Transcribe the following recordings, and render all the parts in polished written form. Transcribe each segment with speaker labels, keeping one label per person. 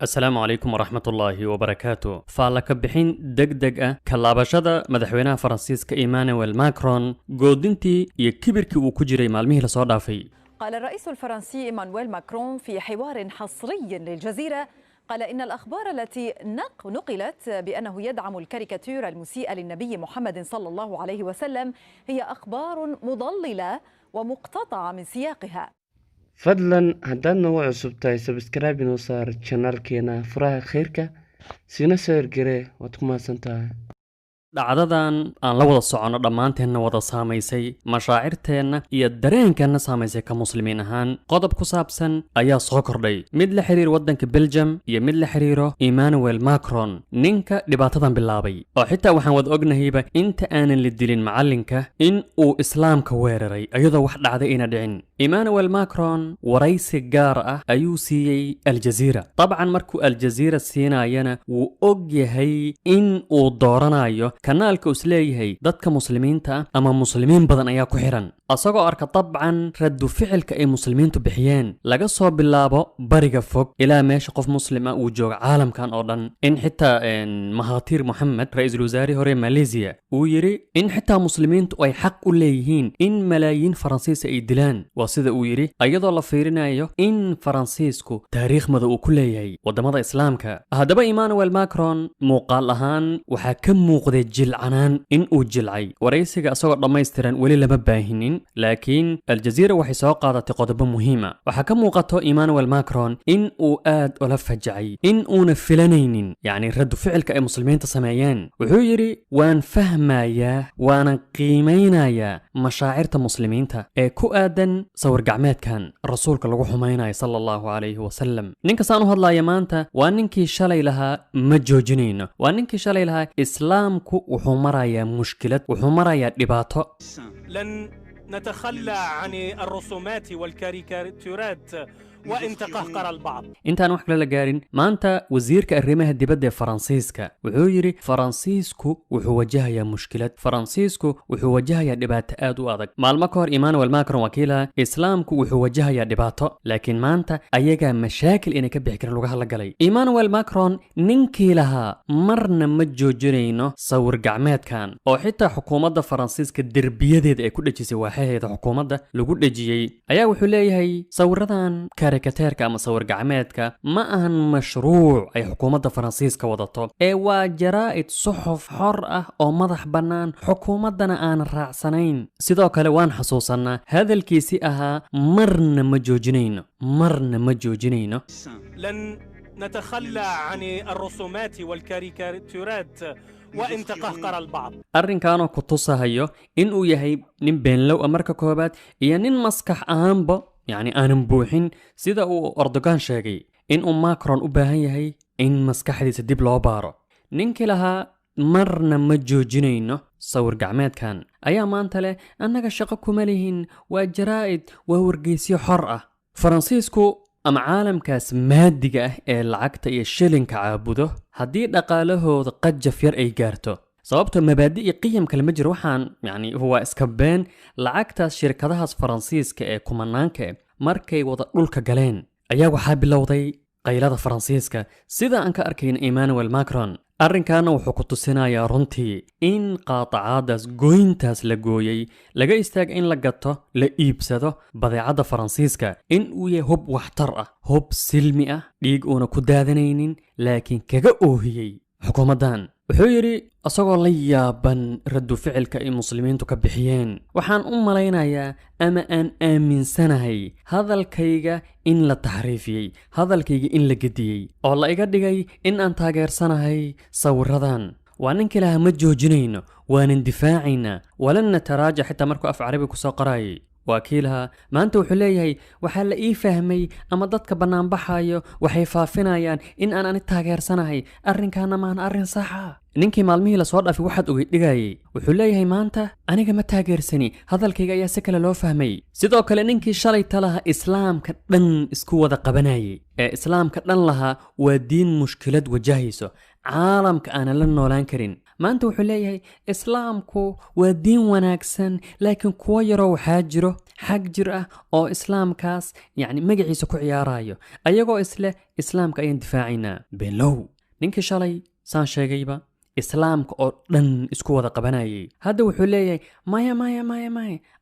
Speaker 1: السلام عليكم ورحمة الله وبركاته. فالك بحين دق كلابشدا مدحوينها فرنسيسكا إيمانويل ماكرون جودنتي يكبركي وكجري مالميه لصور دافي.
Speaker 2: قال الرئيس الفرنسي إيمانويل ماكرون في حوار حصري للجزيرة قال إن الأخبار التي نقلت بأنه يدعم الكاريكاتير المسيئة للنبي محمد صلى الله عليه وسلم هي أخبار مضللة ومقتطعة من سياقها.
Speaker 3: فضلا هدان نوع عصبتاي سبسكرايب نوصار channel كينا فراها خيرك سينا سير جري واتكما سنتاي
Speaker 1: dhacdadan aan la wada socono dhammaanteenna wada saamaysay mashaacirteenna iyo dareenkeenna saamaysay ka muslimiin ahaan qodob ku saabsan ayaa soo kordhay mid la xiriir waddanka Belgium iyo mid la xiriiro Emmanuel Macron ninka dhibaatadan bilaabay oo xitaa waxaan wada ognahayba inta aanan la dilin macalinka in uu islaamka weeraray ayadoo wax dhacday ina dhicin Emmanuel Macron waraysi gaar ah ayuu siiyay Al Jazeera طبعا markuu Al Jazeera siinayana wuu og yahay in uu dooranayo kanaalka uu isleeyahay dadka muslimiinta ama muslimiin badan ayaa ku xiran asagoo arka dabcan radu ficilka ay muslimiintu bixiyeen laga soo bilaabo bariga fog ilaa meesha qof muslima uu joogo caalamkan oo dhan in xitaa Mahathir Mohamad ra'iisul wasaare hore Malaysia uu yiri in xitaa muslimiintu ay xaq u leeyihiin in malaayiin Faransiis ay dilaan waa sida uu yiri ayadoo la fiirinayo in Faransiisku taariikhmada uu ku leeyahay wadamada islaamka hadaba Emmanuel Macron muuqaal ahaan waxa ka muuqday jilcanaan in uu jilcay waraysiga asagoo dhammaystiran wali lama baahinin laakiin Al Jazeera waxay soo qaadatay qodobo muhiim ah waxa ka muuqato Emmanuel Macron in uu aad ula fajacay in uuna filanaynin yani radu ficilka ay muslimiinta sameeyeen wuxuu yiri waan fahmayaa waana qiimeynayaa mashaacirta muslimiinta ee ku aadan sawir gacmeedkan rasuulka lagu xumaynayo sallallahu alayhi wasallam ninka saan u hadlaya maanta waa ninkii shalay lahaa ma joojinayno waa ninkii shalay lahaa islaamku wuxuu marayaa mushkilad wuxuu marayaa dhibaato
Speaker 4: لن نتخلى عن الرسومات والكاريكاتيرات وإن تقهقر البعض
Speaker 1: intaan wax kale la gaarin maanta wasiirka arrimaha dibadda ee Faransiiska wuxuu yiri Faransiisku wuxuu wajahayaa mushkilad Faransiisku wuxuu wajahayaa dhibaato aad u adag maalmo ka hor Emmanuel Macron wakiilaha islaamku wuxuu wajahayaa dhibaato laakiin maanta ayaga mashaakil inay ka bixi karaan laga hadla galay Emmanuel Macron ninkii lahaa marna ma joojinayno sawir gacmeedkan oo xitaa xukuumadda Faransiiska derbiyadeeda ay ku dhajisay waaxaheeda xukuumadda lagu dhajiyay ayaa wuxuu leeyahay sawiradan كاريكاتيركا أما صور قعميتكا ما أهن مشروع أي حكومة فرنسيسكا وضطو إيوا جرائد صحف حرة أو مضح بنان حكومة دنا آن الرعسانين سيدو كالوان حصوصنا هذا الكيسي أها مرن مجوجنين
Speaker 4: لن نتخلى عن الرسومات والكاريكاتيرات وإن تقهقر البعض
Speaker 1: arrinkaanoo ku tusahayo in uu yahay nin beenlow marka koobaad iyo nin maskax ahaanba يعني أنا مبوحين سيدا أو أردوغان شاقي إن ماكرون أباهن يهي إن مسكحدي سديب لو بارو نينكي لها مرنا مجوجينينو صور قعماد كان أيا مانتالي أنك شقكو ماليهن وجرائد وورقيسيو حرقة فرانسيسكو أم عالم كاس مادقة العكتا يشيلين كعابودو هدي دقاله قد جفير أي جارتو sababta mabaadi'i qiyamka lama jiro waxaan yani huwa iska been lacagtaas shirkadahaas Faransiiska ee kumanaanka markay wada dhulka galeen ayaa waxa bilowday qaylada Faransiiska sida aan ka arkayna Emmanuel Macron arrinkaana wuxuu ku tusinayaa runtii in qaatacaadaas goyntaas la gooyay laga istaag in la gato la iibsado badeecada Faransiiska in uu yahay hub waxtar ah hub silmi ah dhiig uuna ku daadanaynin laakiin kaga oohiyay xukuumadan wuxuu yiri asagoo la yaaban radu ficilka ay muslimiintu ka bixiyeen waxaan u malaynayaa ama aan aaminsanahay hadalkayga in la taxriifiyay hadalkayga in la gediyay oo la iga dhigay in aan taageersanahay sawiradan waa ninka ilaha ma joojinayno waanan difaacayna walan nataraaja xitaa markuu af carabi ku soo qarayay wakiilha maanta wuxuu leeyahay waxa la ii fahmay ama dadka banaan baxayo waxay faafinayaan in aan ani taageersanahay arrinkaana maan arrin sax ah ninkii maalmihii la soo dhaafay waxaad ogay dhigayay wuxuu leeyahay maanta aniga ma taageersani hadalkayga ayaa si kale loo fahmay sidoo kale ninkii shalay talaha islaamka dhan isku wada qabanayay ee islaamka dhan laha waa diin mushkilad wajahayso caalamka aan la noolaan karin maanta wuxuu leeyahay islaamku waa diin wanaagsan laakiin kuwa yaroo waxaa jiro xag jir ah oo islaamkaas yacni magaciisa ku ciyaarayo ayagoo isleh islaamka ayaan difaacaynaa below ninkii shalay saan sheegayba islaamka oo dhan isku wada qabanayay hadda wuxuu leeyahay maya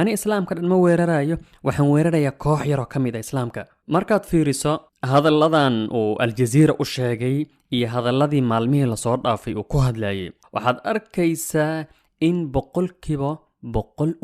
Speaker 1: ani islaamka dhan ma weerarayo waxaan weerarayaa koox yaroo ka mid a islaamka markaad fiiriso hadalladan uu aljaziira u sheegay iyo hadalladii maalmihii lasoo dhaafay uu ku hadlayay waxaad arkaysaa in 100%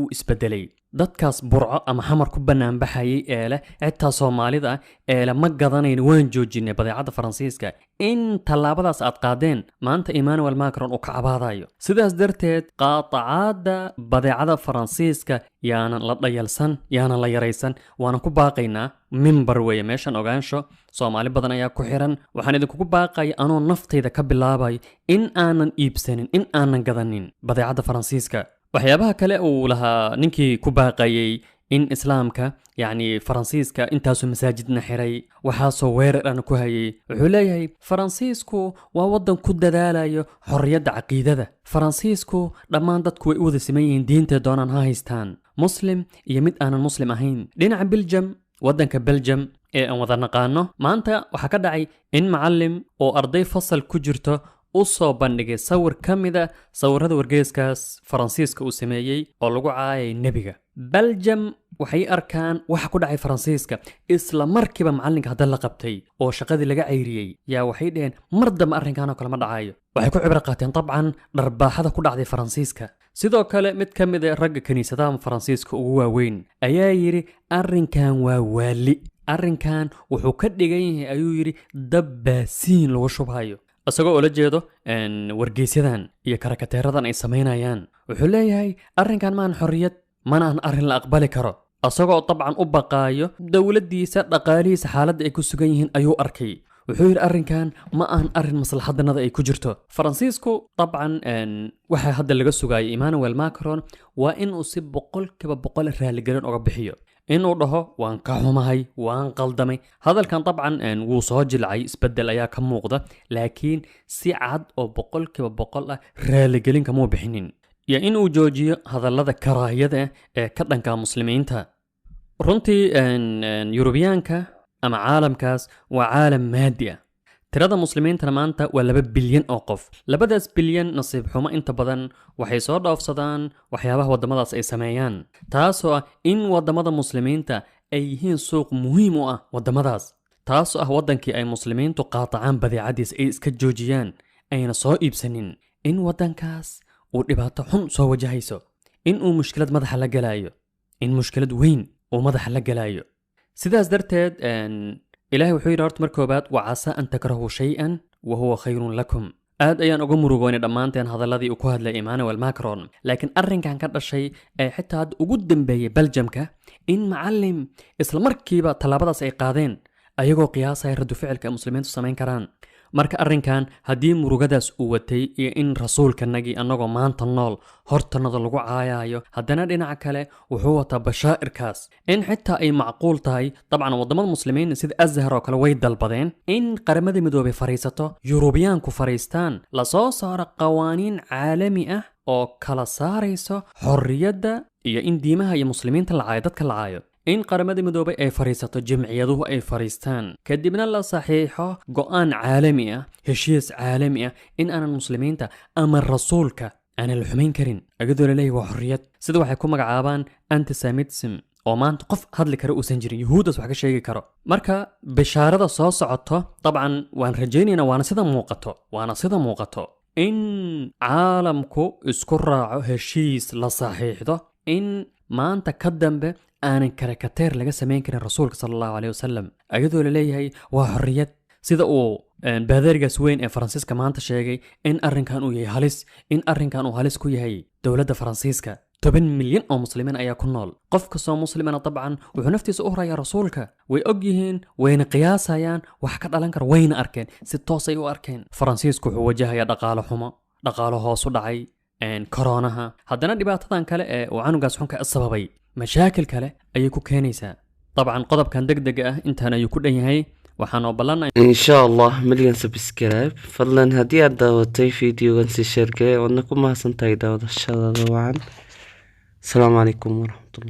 Speaker 1: uu isbedelay dadkaas burco ama xamar ku banaanbaxayay ee leh xitaa soomaalida ee leh ma gadanayn waan joojinay badeecada Faransiiska in tallaabadaas aad qaadeen maanta Emmanuel Macron uu ka cabaadayo sidaas darteed qaatacaada badeecada Faransiiska yaana la dhayalsan yaana la yaraysan waana ku baaqaynaa mimbar weeye meeshan ogaansho Soomaali badan ayaa ku xiran waxaan idinku baaqay anoo naftayda ka bilaabay in aanan iibsanin in aanan gadanin badeecada Faransiiska waxyaabaha kale uu lahaa ninkii ku baaqayay in islaamka yacni Faransiiska intaasoo masaajidna xiray waxaasoo weerar aan ku hayay wuxuu leeyahay Faransiisku waa waddan ku dadaalayo xorriyadda caqiidada Faransiisku dhammaan dadku way u wada siman yihiin diinta doonaan ha haystaan muslim iyo mid aanan muslim ahayn dhinaca Belgium waddanka Belgium ee aan wada naqaano maanta waxaa ka dhacay in macallim oo arday fasal ku jirto u soo bandhigay sawir ka mid ah sawirada wargeyskaas Faransiiska uu sameeyay oo lagu caayay nebiga Belgium waxay arkaan waxa ku dhacay Faransiiska isla markiiba macalinka hadda la qabtay oo shaqadii laga ceyriyay yaa waxay dhaheen mar dambe arrinkan oo kale ma dhacayo waxay ku cibro qaateen dabcan dharbaaxada ku dhacday Faransiiska sidoo kale mid ka mid ah ragga kaniisadaha Faransiiska ugu waaweyn ayaa yiri arrinkan waa waali arrinkan wuxuu ka dhigan yahay ayuu yiri dabbaasiin lagu shubayo asagoo ula jeedo wargeysyadan iyo karakateeradan ay sameynayaan wuxuu leeyahay arrinkan maan xorriyad mana aan arrin la aqbali karo asagoo dabcan u baqaayo dowladdiisa dhaqaalihiisa xaaladda ay ku sugan yihiin ayuu arkay wuxuu yidhi arrinkan ma aan arrin maslaxadanada ay ku jirto Faransiisku dabcan waxa hadda laga sugayay Emmanuel Macron waa inuu si 100% raaligelin uga bixiyo inuu dhaho waan ka xumahay waan qaldamay hadalkan dabcan wuu soo jilcay isbedel ayaa ka muuqda laakiin si cad oo 100% ah raaligelin kama bixinin iyo inuu joojiyo hadallada karaahiyada ee ka dhanka muslimiinta runtii Yurubiyaanka ama caalamkaas waa caalam maadi ah tirada muslimiinta maanta waa 2 bilyan oo qof 2 bilyan nasiib xumo inta badan waxay soo dhaafsadaan waxyaabaha wadamadaas ay sameeyaan taasoo ah in wadamada muslimiinta ay yihiin suuq muhiim u ah wadamadaas taasoo ah wadankii ay muslimiintu qaatacaan badeecadiisa ay iska joojiyaan ayna soo iibsanin in wadankaas uu dhibaato xun soo wajahayso in uu mushkilad madaxa la galayo in mushkilad weyn uu madaxa la galayo sidaas darteed ilaahay wuxuu yidhi horta markoobaad wacasa an takrahu shay-an wa huwa khayrun lakum aad ayaan uga murugoonay dhammaanteen hadalladii uu ku hadlay Emmanuel Macron laakiin arrinkan ka dhashay ee xitaa ugu dambeeyay Belgiumka in macallim isla markiiba tallaabadaas ay qaadeen ayagoo qiyaasaya radu ficilka muslimiintu sameyn karaan marka arrinkan haddii murugadaas uu watay iyo in rasuulkanagii annagoo maanta nool hortanada lagu caayayo haddana dhinaca kale wuxuu wataa bashaa'irkaas in xitaa ay macquul tahay dabcan wadamada muslimiin sida Azhar oo kale way dalbadeen in qaramada midoobay fariisato Yurubiyaanku fariistaan la soo saaro qawaaniin caalami ah oo kala saarayso xorriyadda iyo in diimaha iyo muslimiinta la caayo dadka la caayo in qaramada midoobay ay fariisato jamciyaduhu ay fariistaan kadibna la saxiixo go'aan caalami ah heshiis caalami ah in aanan muslimiinta ama rasuulka aan la xumeyn karin ayadoo la leeyahay waa xorriyad sida waxay ku magacaabaan antisemitism oo maanta qof hadli kara uusan jirin yahuudas wax ka sheegi karo marka bishaarada soo socoto dabcan waan rajaynaynaa waana sida muuqato in caalamku isku raaco heshiis la saxiixdo in maanta ka dambe aanan karakateer laga sameyn karin rasuulka sallallahu alayhi wasallam ayadoo la leeyahay waa xorriyad sida uu baadarigaas weyn ee Faransiiska maanta sheegay in arrinkan uu yahay halis in arrinkan uu halis ku yahay dawladda Faransiiska 10 milyan oo muslimiin ayaa ku nool qof kastoo muslimana dabcan wuxuu naftiisa u hurayaa rasuulka way og yihiin wayna qiyaasayaan wax ka dhalan kara wayna arkeen si toos ay u arkeen Faransiisku wuxuu wajahayaa dhaqaale xumo dhaqaale hoos u dhacay koronaha haddana dhibaatadan kale ee uu canugaas xunka sababay mashaakil kale ayay ku keenaysaa dabcan qodobkan degdega ah intaan ayuu ku dhan yahay waxaan ogolanay
Speaker 3: إن شاء الله مليون سبسكرايب فضلا هدي داوتي فيديو غنسي شير قري وأنكم ما سنتاي داوت الشغل السلام عليكم ورحمة الله.